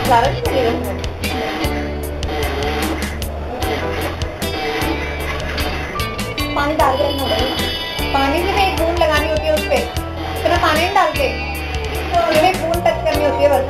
नजारा नहीं मिलेगा इसमें। पानी डाल के रखना पड़ेगा। पानी से एक बूंद लगानी होती है उस पे, इतना पानी नहीं डाल के, तो एक बूंद टच करनी होती है बस।